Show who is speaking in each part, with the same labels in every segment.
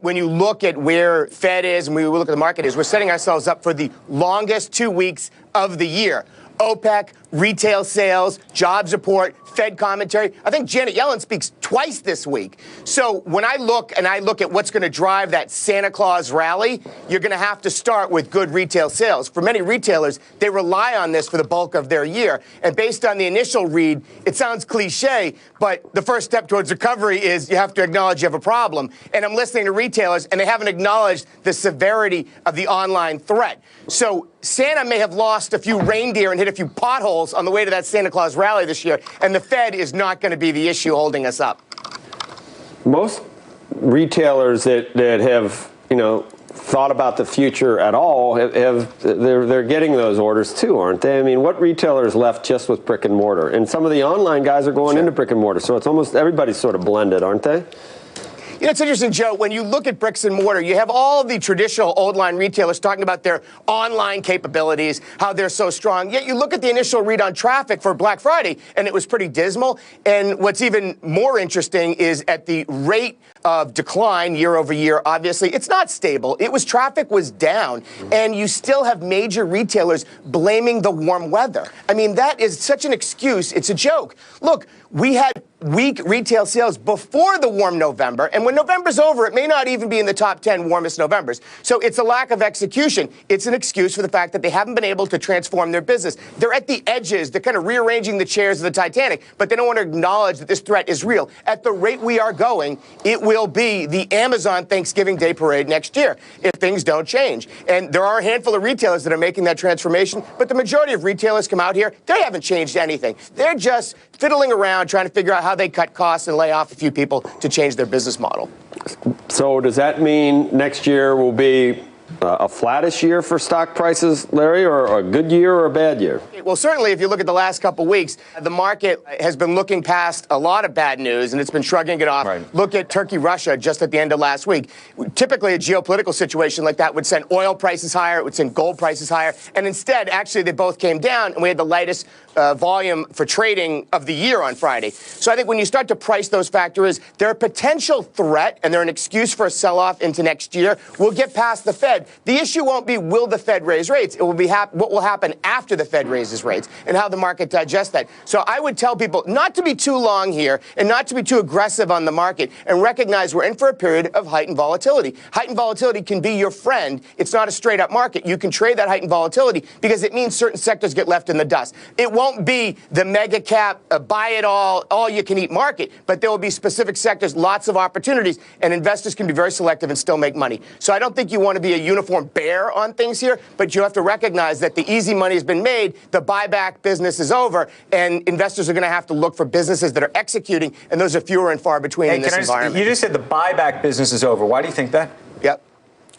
Speaker 1: When you look at where Fed is and we look at the market is, we're setting ourselves up for the longest 2 weeks of the year. OPEC, retail sales, jobs report, Fed commentary. I think Janet Yellen speaks twice this week. So when I look at what's going to drive that Santa Claus rally, you're going to have to start with good retail sales. For many retailers, they rely on this for the bulk of their year. And based on the initial read, it sounds cliche, but the first step towards recovery is you have to acknowledge you have a problem. And I'm listening to retailers, and they haven't acknowledged the severity of the online threat. So Santa may have lost a few reindeer and hit a few potholes on the way to that Santa Claus rally this year, and the Fed is not going to be the issue holding us up.
Speaker 2: Most retailers that have, thought about the future at all they're getting those orders too, aren't they? I mean, what retailers left just with brick and mortar? And some of the online guys are going into brick and mortar, so it's almost everybody's sort of blended, aren't they?
Speaker 1: It's interesting, Joe, when you look at bricks and mortar, you have all the traditional old line retailers talking about their online capabilities, how they're so strong. Yet you look at the initial read on traffic for Black Friday, and it was pretty dismal. And what's even more interesting is at the rate of decline year over year, obviously, it's not stable. Traffic was down, and you still have major retailers blaming the warm weather. I mean, that is such an excuse. It's a joke. Look, we had weak retail sales before the warm November, and when November's over, it may not even be in the top 10 warmest Novembers. So it's a lack of execution. It's an excuse for the fact that they haven't been able to transform their business. They're at the edges. They're kind of rearranging the chairs of the Titanic, but they don't want to acknowledge that this threat is real. At the rate we are going, it will be the Amazon Thanksgiving Day parade next year if things don't change. And there are a handful of retailers that are making that transformation, but the majority of retailers come out here, they haven't changed anything. They're just fiddling around trying to figure out how they cut costs and lay off a few people to change their business model.
Speaker 2: So does that mean next year will be a flattish year for stock prices, Larry, or a good year or a bad year?
Speaker 1: Well, certainly, if you look at the last couple weeks, the market has been looking past a lot of bad news, and it's been shrugging it off. Right. Look at Turkey, Russia, just at the end of last week. Typically, a geopolitical situation like that would send oil prices higher, it would send gold prices higher, and instead, actually, they both came down, and we had the lightest volume for trading of the year on Friday. So I think when you start to price those factors, they're a potential threat, and they're an excuse for a sell-off into next year. We'll get past the Fed. The issue won't be will the Fed raise rates. It will be what will happen after the Fed raises rates and how the market digests that. So I would tell people not to be too long here and not to be too aggressive on the market and recognize we're in for a period of heightened volatility. Heightened volatility can be your friend. It's not a straight up market. You can trade that heightened volatility because it means certain sectors get left in the dust. It won't be the mega cap, buy it all you can eat market, but there will be specific sectors, lots of opportunities, and investors can be very selective and still make money. So I don't think you want to be a uniform bear on things here, but you have to recognize that the easy money has been made, the buyback business is over, and investors are going to have to look for businesses that are executing, and those are fewer and far between in this environment.
Speaker 3: You just said the buyback business is over. Why do you think that?
Speaker 1: Yep.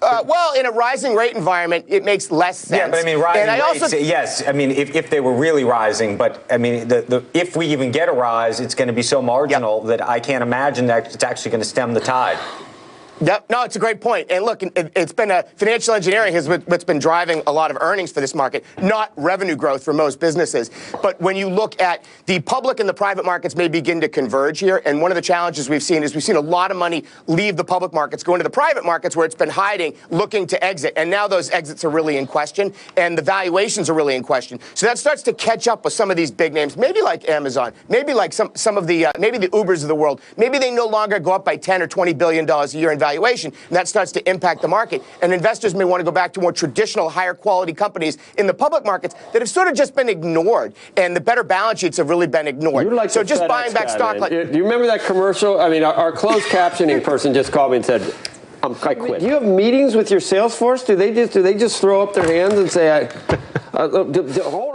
Speaker 1: Well, in a rising rate environment, it makes less sense.
Speaker 3: Yeah, but I mean, rising rates, yes. I mean, if they were really rising, but I mean, if we even get a rise, it's going to be so marginal that I can't imagine that it's actually going to stem the tide.
Speaker 1: Yep. No, it's a great point. And look, it's been financial engineering is what's been driving a lot of earnings for this market, not revenue growth for most businesses. But when you look at the public and the private markets may begin to converge here. And one of the challenges we've seen a lot of money leave the public markets, go into the private markets where it's been hiding, looking to exit. And now those exits are really in question and the valuations are really in question. So that starts to catch up with some of these big names, maybe like Amazon, maybe like some of the maybe the Ubers of the world. Maybe they no longer go up by 10 or $20 billion a year in valuation, and that starts to impact the market. And investors may want to go back to more traditional, higher quality companies in the public markets that have sort of just been ignored, and the better balance sheets have really been ignored.
Speaker 2: Like
Speaker 1: so just buying back stock.
Speaker 2: Do you remember that commercial? I mean, our cclosed captioning person just called me and said, I quit. Do you have meetings with your sales force? Do they just throw up their hands and say, hold on?